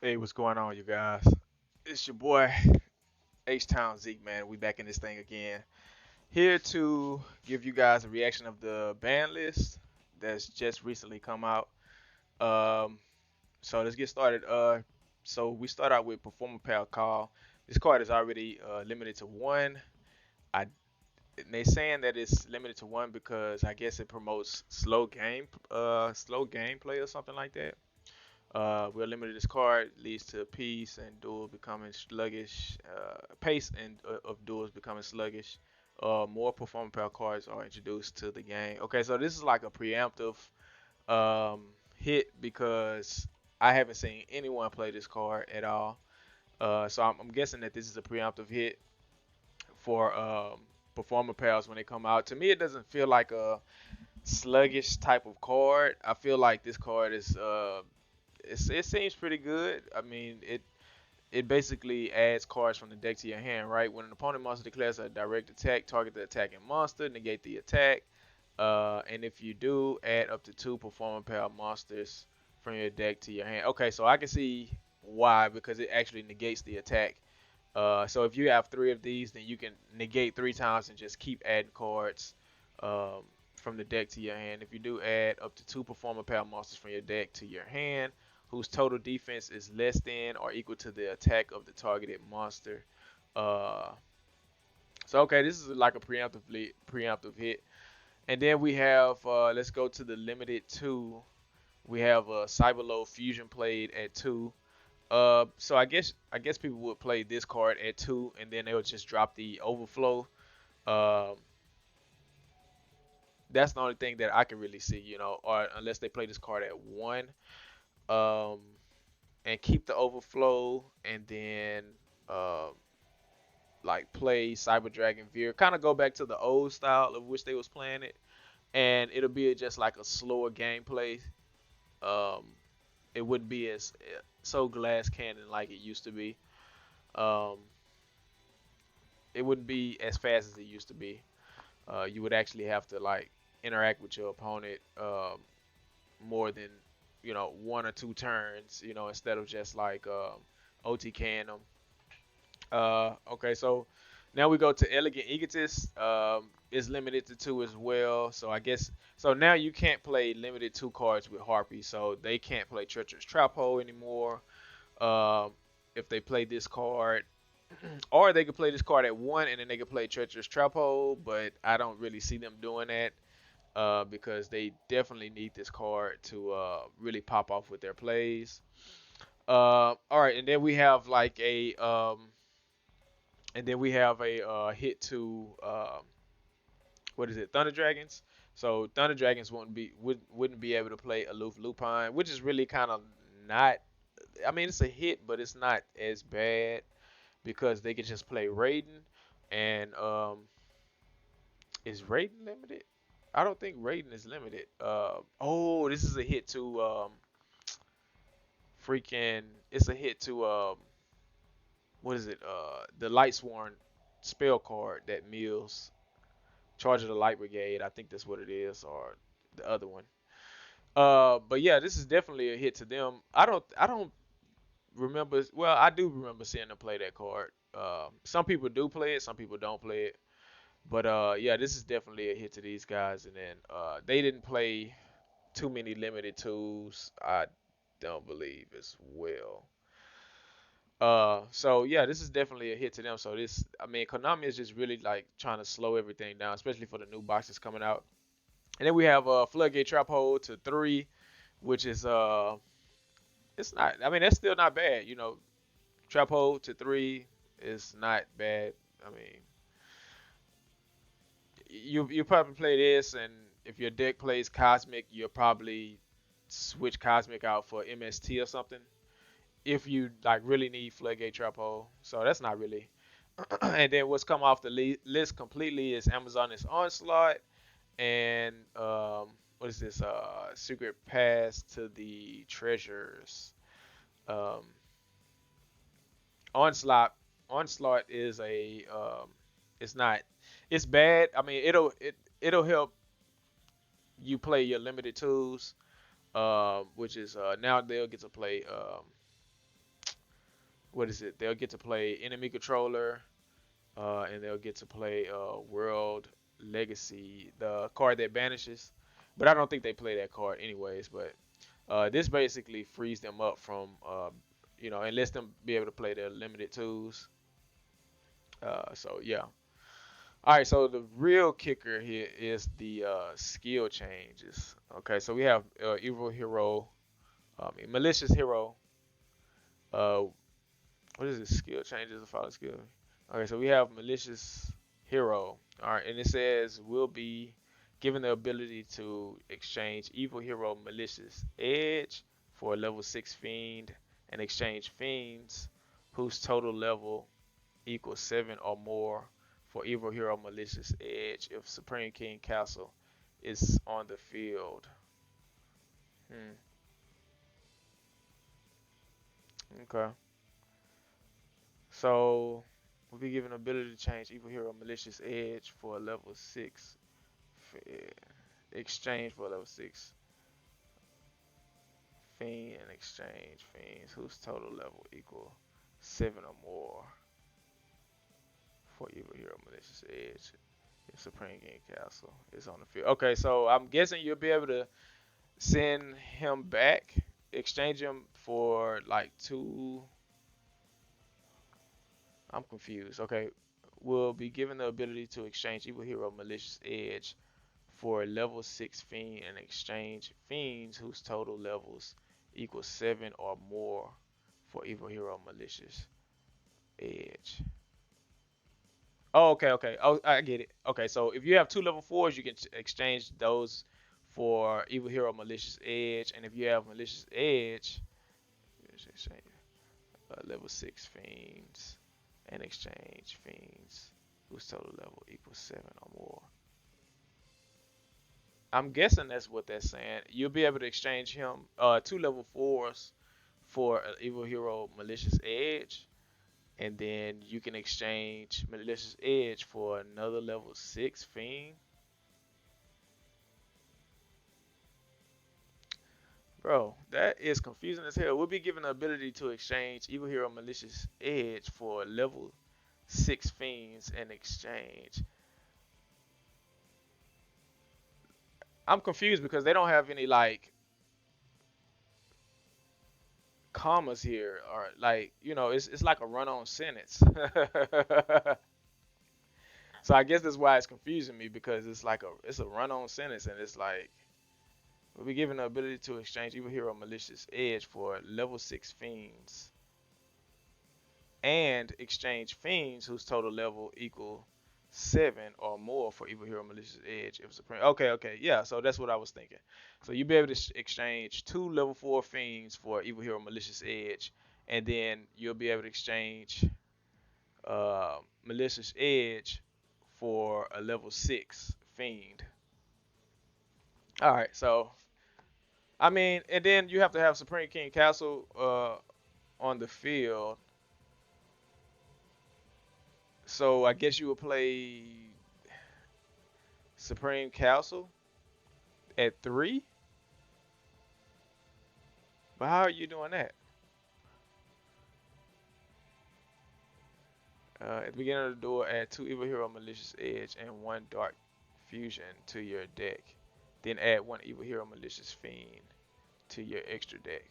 Hey, what's going on, you guys? It's your boy H-Town Zeke, man. We back in this thing again. Here to give you guys a reaction of the ban list that's just recently come out. Um, so let's get started. So we start out with Performer Pal Call. This card is already limited to one. I they saying that it's limited to one because I guess it promotes slow gameplay or something like that. We're limited this card leads to peace and duel becoming sluggish. Pace and of duels becoming sluggish. More performance power cards are introduced to the game. Okay, so this is like a preemptive um, hit because I haven't seen anyone play this card at all. So I'm guessing that this is a preemptive hit for performer pals when they come out. To me, it doesn't feel like a sluggish type of card. I feel like this card is it seems pretty good. I mean, it basically adds cards from the deck to your hand, right? When an opponent monster declares a direct attack, target the attacking monster, negate the attack. And if you do, add up to two performer power monsters from your deck to your hand. Okay, so I can see why because it actually negates the attack. So if you have three of these, then you can negate three times and just keep adding cards from the deck to your hand. If you do add up to two performer power monsters from your deck to your hand, whose total defense is less than or equal to the attack of the targeted monster. Uh, so okay, this is like a preemptive hit. And then we have let's go to the limited two. We have Cyberlow Fusion played at two. So I guess people would play this card at two, and then they would just drop the overflow. Um, that's the only thing that I can really see, or unless they play this card at one, um, and keep the overflow, and then uh, like play Cyber Dragon Veer, kind of go back to the old style of which they was playing it, and it'll be just like a slower gameplay. Um, it wouldn't be as so glass cannon like it used to be. Um, it wouldn't be as fast as it used to be. You would actually have to like interact with your opponent more than one or two turns. Instead of just like OTKing them. Okay, so now we go to Elegant Egotist. It's limited to two as well. So I guess so now you can't play limited two cards with Harpy. So they can't play Treacherous Trap Hole anymore. Um, if they play this card, or they could play this card at one and then they could play Treacherous Trap Hole. But I don't really see them doing that because they definitely need this card to really pop off with their plays. All right, and then we have like a hit to what is it, Thunder Dragons. So Thunder Dragons wouldn't be able to play Aloof Lupine, which is really kind of not. I mean, it's a hit, but it's not as bad because they can just play Raiden. And is Raiden limited? I don't think Raiden is limited. Oh, this is a hit to freaking. It's a hit to what is it? The Lightsworn spell card that mills Charge of the Light Brigade. I think that's what it is, or the other one. But yeah, this is definitely a hit to them. I don't remember. Well, I do remember seeing them play that card. Some people do play it, some people don't play it. But yeah, this is definitely a hit to these guys. And then they didn't play too many limited tools. I don't believe as well. So yeah, this is definitely a hit to them. So this, I mean, Konami is just really like trying to slow everything down, especially for the new boxes coming out. And then we have Floodgate Trap Hole to three, which is it's not. I mean, that's still not bad. Trap Hole to three is not bad. I mean, you probably play this, and if your deck plays Cosmic, you'll probably switch Cosmic out for MST or something. If you like really need Floodgate Trap Hole, so that's not really. And then what's come off the list completely is Amazon's Onslaught and what is this? Secret Pass to the Treasures. Um, Onslaught. Onslaught is a. It's not. It's bad. I mean, it'll help you play your limited tools. Which is now they'll get to play. what is it? They'll get to play enemy controller, and they'll get to play World Legacy, the card that banishes. But I don't think they play that card anyways. But this basically frees them up from, and lets them be able to play their limited twos. So yeah. All right. So the real kicker here is the skill changes. Okay. So we have evil hero, malicious hero. Uh, what is this? Skill changes the follow skill. Okay, so we have malicious hero. All right, and it says will be given the ability to exchange evil hero malicious edge for a level 6 fiend and exchange fiends whose total level equals 7 or more for evil hero malicious edge if Supreme King Castle is on the field. Hmm. Okay. So we'll be given the ability to change evil hero malicious edge for a level 6 exchange for a level 6 fiend and exchange fiends whose total level equal 7 or more for evil hero malicious edge if Supreme King Castle is on the field. Okay, so I'm guessing you'll be able to send him back, exchange him for like two. I'm confused. Okay, will be given the ability to exchange evil hero malicious edge for a level 6 fiend and exchange fiends whose total levels equal 7 or more for evil hero malicious edge. Oh, okay, okay. Oh, I get it. Okay, so if you have two level 4s, you can exchange those for evil hero malicious edge, and if you have malicious edge, level 6 fiends and exchange fiends whose total level equals 7 or more. I'm guessing that's what that's saying. You'll be able to exchange him two level 4s for an evil hero malicious edge, and then you can exchange malicious edge for another level 6 fiend. Bro, that is confusing as hell. We'll be given the ability to exchange evil hero malicious edge for level 6 fiends in exchange. I'm confused because they don't have any like commas here, or like, it's like a run-on sentence. So I guess that's why it's confusing me, because it's a run-on sentence, and it's like we'll be given the ability to exchange evil hero malicious edge for level 6 fiends and exchange fiends whose total level equal 7 or more for evil hero malicious edge if supreme. Okay, okay, yeah. So that's what I was thinking. So you'll be able to exchange two level 4 fiends for evil hero malicious edge, and then you'll be able to exchange malicious edge for a level 6 fiend. All right, so I mean, and then you have to have Supreme King Castle on the field. So I guess you would play Supreme Castle at 3. But how are you doing that? At the beginning of the door, add 2 Evil Hero Malicious Edge and 1 Dark Fusion to your deck. Then add 1 Evil Hero Malicious Fiend to your extra deck.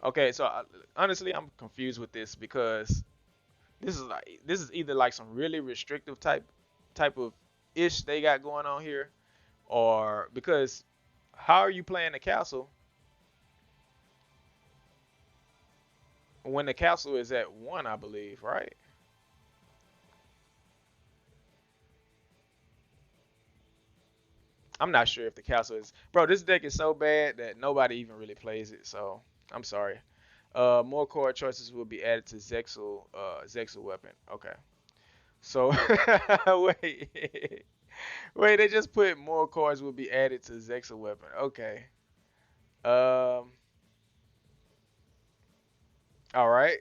Okay, so honestly, I'm confused with this, because this is either like some really restrictive type of ish they got going on here, or because how are you playing the castle when the castle is at 1, I believe, right? I'm not sure if the castle is. Bro, this deck is so bad that nobody even really plays it, so I'm sorry. More card choices will be added to Zexal weapon. Okay. So wait. Wait, they just put more cards will be added to Zexal weapon. Okay. Um all right.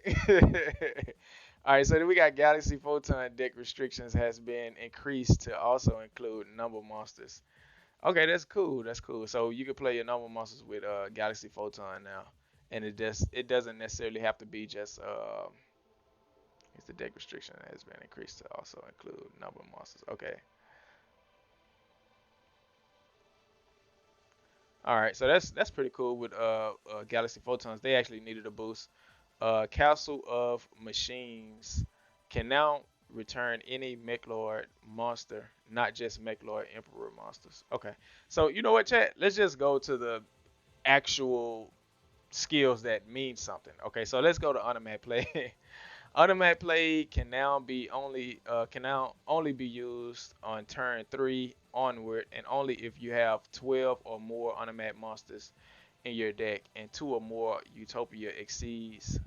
All right, so then we got Galaxy Photon deck restrictions has been increased to also include number monsters. Okay, that's cool. That's cool. So you can play your normal monsters with Galaxy Photon now, and it doesn't necessarily have to be just it's the deck restriction that has been increased to also include number of monsters. Okay. All right, so that's pretty cool with Galaxy Photons. They actually needed a boost. Castle of Machines can now return any Mechlord monster, not just Mechlord Emperor monsters. Okay, so you know what, chat? Let's just go to the actual skills that mean something. Okay, so let's go to automatic play. Automatic play can now only be used on turn 3 onward, and only if you have 12 or more automatic monsters in your deck, and 2 or more Utopia exceeds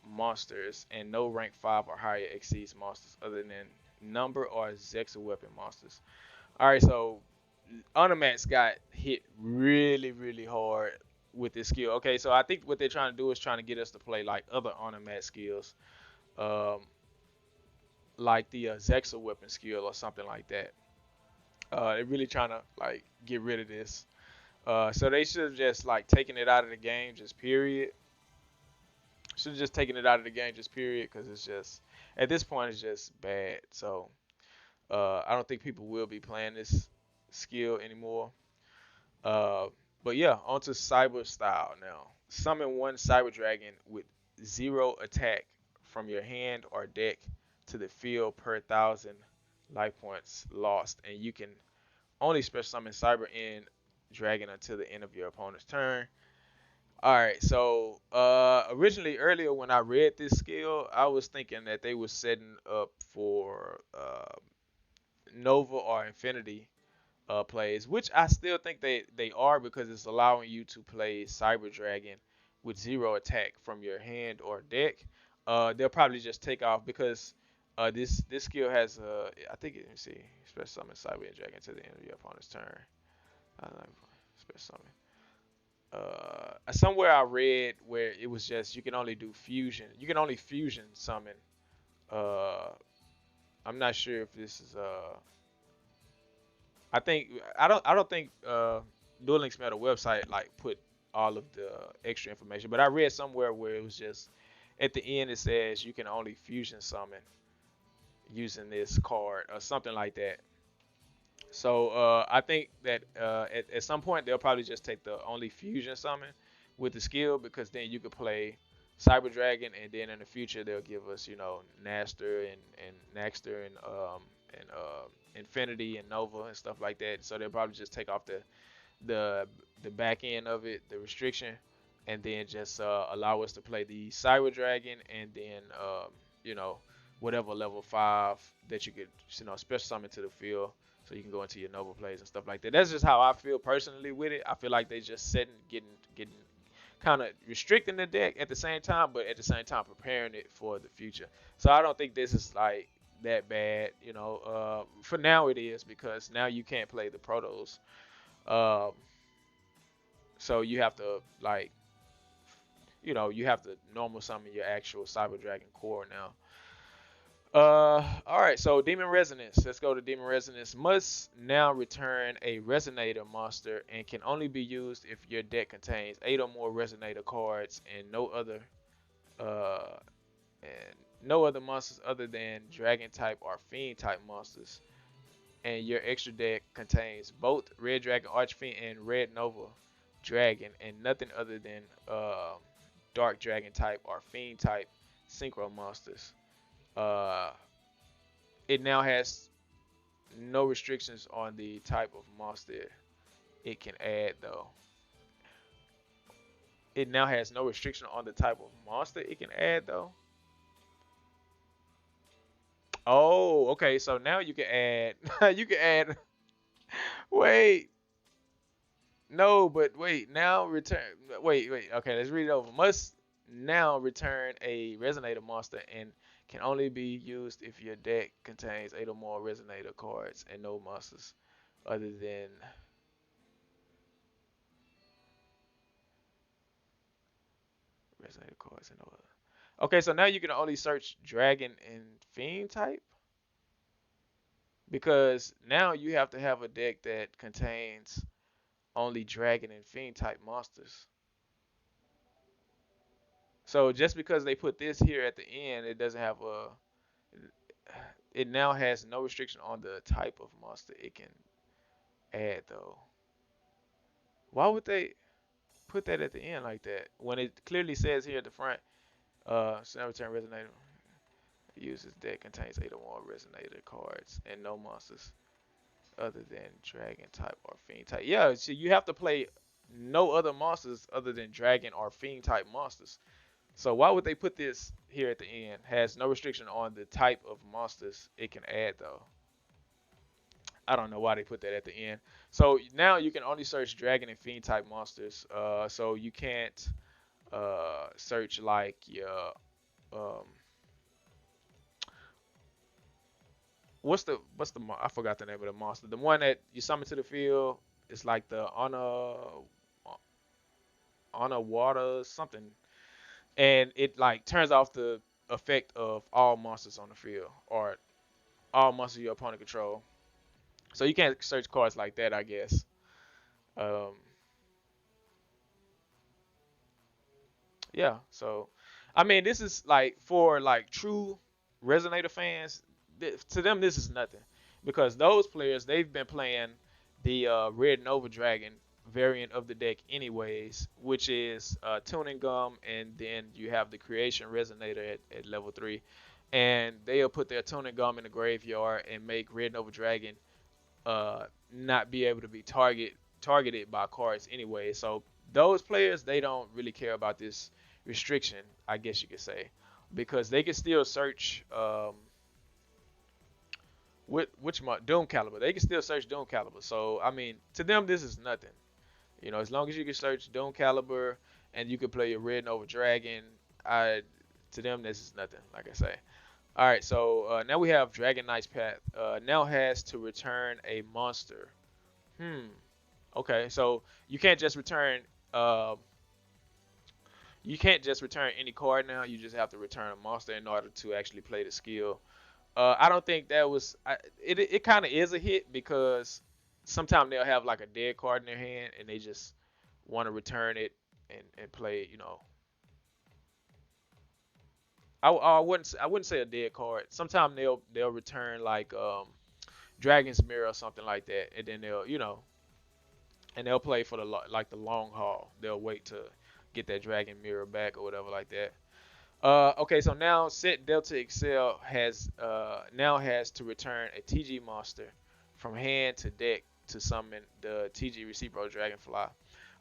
monsters, and no rank 5 or higher exceeds monsters other than number or Zexa weapon monsters. Alright, so automats got hit really, really hard with this skill. Okay, so I think what they're trying to do is trying to get us to play like other automat skills. Um, like the Zexa weapon skill or something like that. They're really trying to like get rid of this. So they should have just like taken it out of the game, just period. Should have just taken it out of the game, just period, because it's just at this point it's just bad. So I don't think people will be playing this skill anymore. Uh, but yeah, onto cyber style now. Summon one cyber dragon with 0 attack from your hand or deck to the field per 1,000 life points lost, and you can only special summon cyber end dragon until the end of your opponent's turn. All right, so originally earlier when I read this skill, I was thinking that they were setting up for Nova or Infinity plays, which I still think they are because it's allowing you to play Cyber Dragon with 0 attack from your hand or deck. They'll probably just take off because this skill has I think let me see, special summon Cyber Dragon to the end of your opponent's turn. Special summon. Somewhere I read where it was just you can only do fusion. You can only fusion summon. Uh, I'm not sure if this is I don't think Duel Links Meta website like put all of the extra information, but I read somewhere where it was just at the end it says you can only fusion summon using this card or something like that. So I think that at some point they'll probably just take the only fusion summon with the skill because then you could play Cyber Dragon and then in the future they'll give us Naster and Naxter and Infinity and Nova and stuff like that. So they'll probably just take off the the back end of it, the restriction, and then just allow us to play the Cyber Dragon and then you know whatever level 5 that you could special summon to the field so you can go into your Nova plays and stuff like that. That's just how I feel personally with it. I feel like they just getting kind of restricting the deck at the same time, but at the same time preparing it for the future. So I don't think this is like that bad, for now it is because now you can't play the protos. Um, so you have to like, you have to normal summon your actual Cyber Dragon core now. All right. So Demon Resonance. Let's go to Demon Resonance. Must now return a Resonator monster and can only be used if your deck contains 8 or more Resonator cards uh, and no other monsters other than Dragon type or Fiend type monsters. And your extra deck contains both Red Dragon Archfiend and Red Nova Dragon, and nothing other than Dark Dragon type or Fiend type Synchro monsters. Uh, it now has no restrictions on the type of monster it can add, though. It now has no restriction on the type of monster it can add, though. Oh, okay. So now you can add. You can add. Wait, no, but wait. Now return. Wait. Okay, let's read it over. Must now return a resonator monster and can only be used if your deck contains 8 or more resonator cards and no monsters other than resonator cards and no other. Okay, so now you can only search dragon and fiend type because now you have to have a deck that contains only dragon and fiend type monsters. So just because they put this here at the end, it doesn't have a. It now has no restriction on the type of monster it can add though. Why would they put that at the end like that when it clearly says here at the front? Snap return resonator uses deck contains 8 or more resonator cards and no monsters other than dragon type or fiend type. Yeah, so you have to play no other monsters other than dragon or fiend type monsters. So why would they put this here at the end? Has no restriction on the type of monsters it can add though. I don't know why they put that at the end. So now you can only search dragon and fiend type monsters. So you can't search like your um, I forgot the name of the monster. The one that you summon to the field is like the on a water something, and it like turns off the effect of all monsters on the field or all monsters your opponent control. So you can't search cards like that, I guess. Um, yeah. So, I mean, this is like for like true Resonator fans. To them, this is nothing because those players they've been playing the Red Nova Dragon variant of the deck anyways, which is Tuning Gum, and then you have the Creation Resonator at level 3, and they'll put their Tuning Gum in the graveyard and make Red Nova Dragon not be able to be targeted by cards anyway. So those players they don't really care about this restriction, I guess you could say, because they can still search which Doom Caliber. They can still search Doom Caliber. So I mean, to them this is nothing. You know, as long as you can search Doom Caliber and you can play your Red Nova Dragon, to them this is nothing. Like I say. All right, so now we have Dragon Knight's Path. Now has to return a monster. Hmm. Okay, so you can't just return. Uh, you can't just return any card now. You just have to return a monster in order to actually play the skill. I don't think that was. It kind of is a hit because sometimes they'll have like a dead card in their hand and they just want to return it and play. You know, I wouldn't say a dead card. Sometimes they'll return like Dragon's Mirror or something like that, and then they'll play for like the long haul. They'll wait to get that Dragon Mirror back or whatever like that. Okay, so now Set Delta Excel has to return a TG monster from hand to deck to summon the TG Recipro Dragonfly.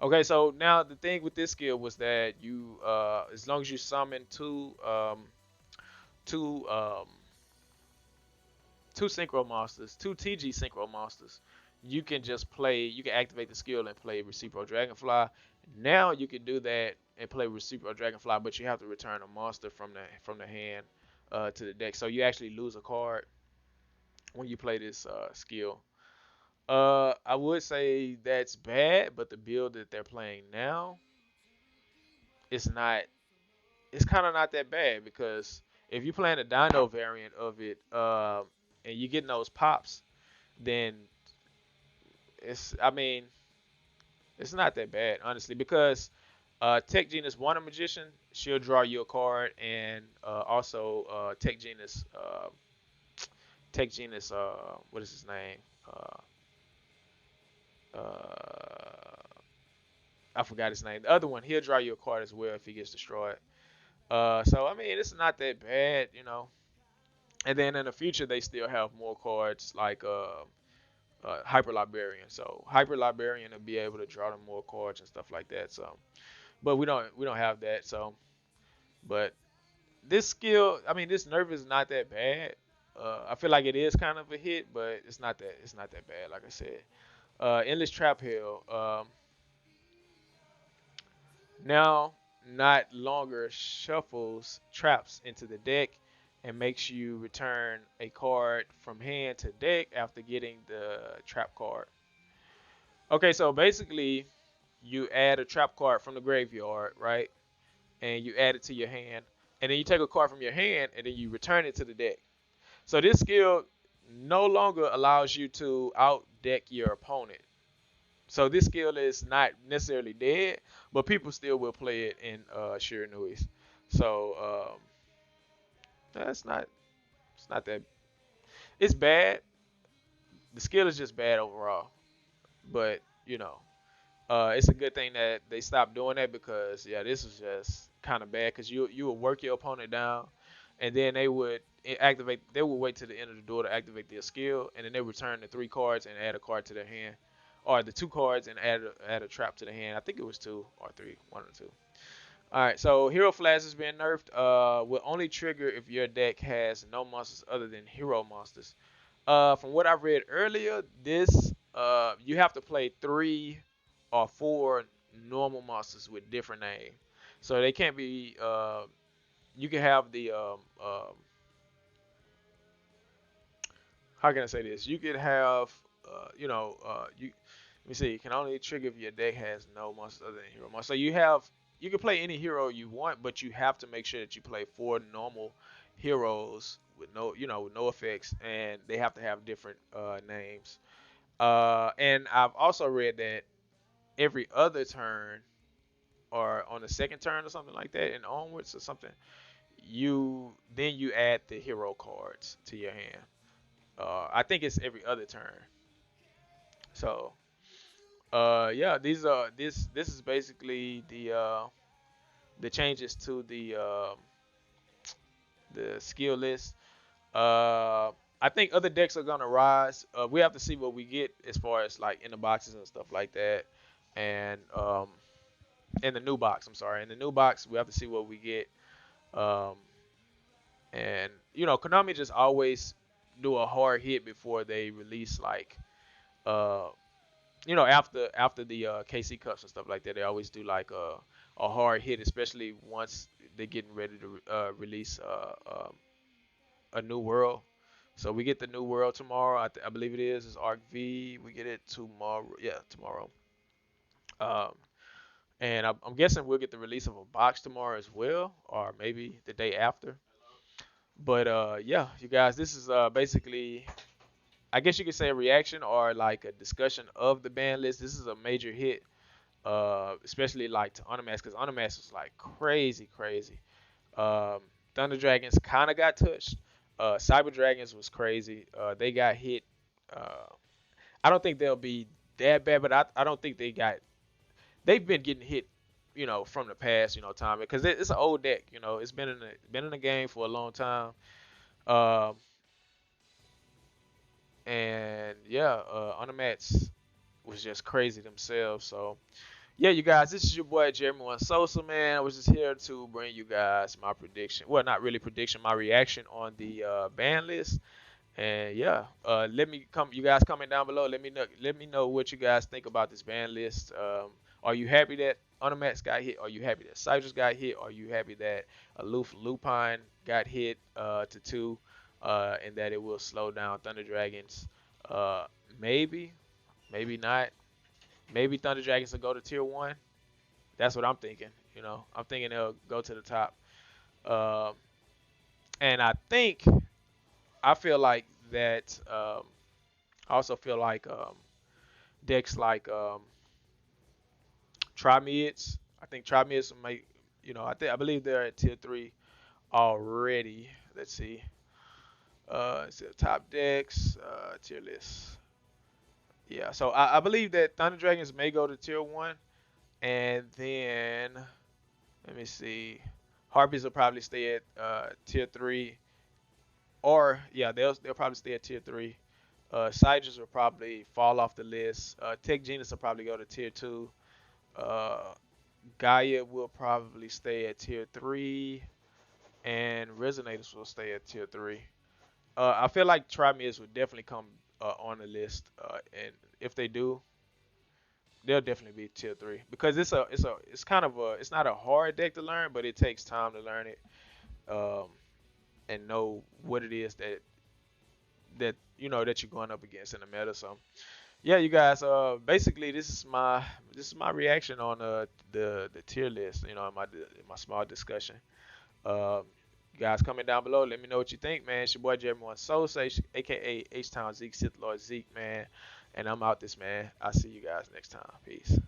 Okay, so now the thing with this skill was that you, as long as you summon two two synchro monsters, two TG synchro monsters, you can activate the skill and play Recipro Dragonfly. Now you can do that and play Recipro Dragonfly, but you have to return a monster from the hand to the deck. So you actually lose a card when you play this skill. I would say that's bad, but the build that they're playing now, it's not. It's kind of not that bad because if you're playing a Dino variant of it, and you're getting those pops, then I mean, it's not that bad honestly because Tech Genius Wonder Magician, she'll draw you a card, and also Tech Genius, what is his name? Uh, I forgot his name. The other one, he'll draw you a card as well if he gets destroyed. So I mean, it's not that bad, you know. And then in the future, they still have more cards like Hyper Librarian. So Hyper Librarian will be able to draw them more cards and stuff like that. So, but we don't have that. So, but this skill, I mean, this nerf is not that bad. I feel like it is kind of a hit, but it's not that bad. Like I said, Endless Trap Hill. Now not longer shuffles traps into the deck and makes you return a card from hand to deck after getting the trap card. Okay, so basically you add a trap card from the graveyard, right? And you add it to your hand, and then you take a card from your hand and then you return it to the deck. So this skill no longer allows you to out deck your opponent. So this skill is not necessarily dead, but people still will play it in Shiranui. So that's not it's not that it's bad. The skill is just bad overall. But it's a good thing that they stopped doing that because yeah, this was just kind of bad because you would work your opponent down, and then they would activate. They would wait to the end of the duel to activate their skill, and then they would return the 3 cards and add a card to their hand, or the 2 cards and add a trap to the hand. I think it was 2 or 3, 1 or 2. All right, so Hero Flash is being nerfed. Will only trigger if your deck has no monsters other than hero monsters. From what I read earlier, this you have to play 3 or 4 normal monsters with different names. So they can't be. You can have the how can I say this? You could have you. Let me see. You can only trigger if your deck has no monsters other than hero monsters. So you can play any hero you want, but you have to make sure that you play 4 normal heroes with no effects, and they have to have different names. And I've also read that every other turn or on the second turn or something like that and onwards or something, you add the hero cards to your hand. I think it's every other turn. So yeah, this is basically the changes to the skill list. I think other decks are gonna rise. We have to see what we get as far as like in the boxes and stuff like that, and in the new box. I'm sorry, in the new box we have to see what we get. Um, and Konami just always do a hard hit before they release like uh, after the KC Cups and stuff like that. They always do like a hard hit, especially once they're getting ready to release a new world. So we get the new world tomorrow. I believe it is. It's Arc V. We get it tomorrow. Yeah, tomorrow. Um, and I'm guessing we'll get the release of a box tomorrow as well, or maybe the day after. But yeah, you guys, this is basically, I guess you could say a reaction or like a discussion of the ban list. This is a major hit, especially like to Unamask, because Unamask was like crazy, crazy. Um, Thunder Dragons kind of got touched. Cyber Dragons was crazy. They got hit. Uh, I don't think they'll be that bad, but I don't think they've been getting hit, from the past, time because it's an old deck. It's been in the game for a long time. Um, and yeah, Unamats was just crazy themselves. So yeah, you guys, this is your boy Jeremy One Sosa, man. I was just here to bring you guys my prediction. Well, not really prediction, my reaction on the ban list. And yeah, you guys comment down below. Let me know what you guys think about this ban list. Are you happy that Unamax got hit? Are you happy that Citrus got hit? Are you happy that Aloof Lupine got hit to 2, and that it will slow down Thunder Dragons? Uh, maybe, maybe not. Maybe Thunder Dragons will go to tier 1. That's what I'm thinking. I'm thinking they'll go to the top. Um, and I feel like that. I also feel like decks like Trimids. I think Trimids might. I believe they're at tier 3 already. Let's see. It's top decks tier list. Yeah, so I believe that Thunder Dragons may go to tier 1, and then let me see. Harpies will probably stay at tier 3, or yeah, they'll probably stay at tier 3. Cygers will probably fall off the list. Tech Genius will probably go to tier 2. Uh, Gaia will probably stay at tier 3, and Resonators will stay at tier 3. I feel like Trimids would definitely come on the list, and if they do, they'll definitely be tier 3 because it's kind of it's not a hard deck to learn, but it takes time to learn it, um, and know what it is that you're going up against in the meta. So yeah, you guys. Basically, this is my reaction on the tier list. In my small discussion. Um, you guys comment down below. Let me know what you think, man. It's your boy Jeremy One Sosa, aka H Town Zeke, Sith Lord Zeke, man. And I'm out this, man. I'll see you guys next time. Peace.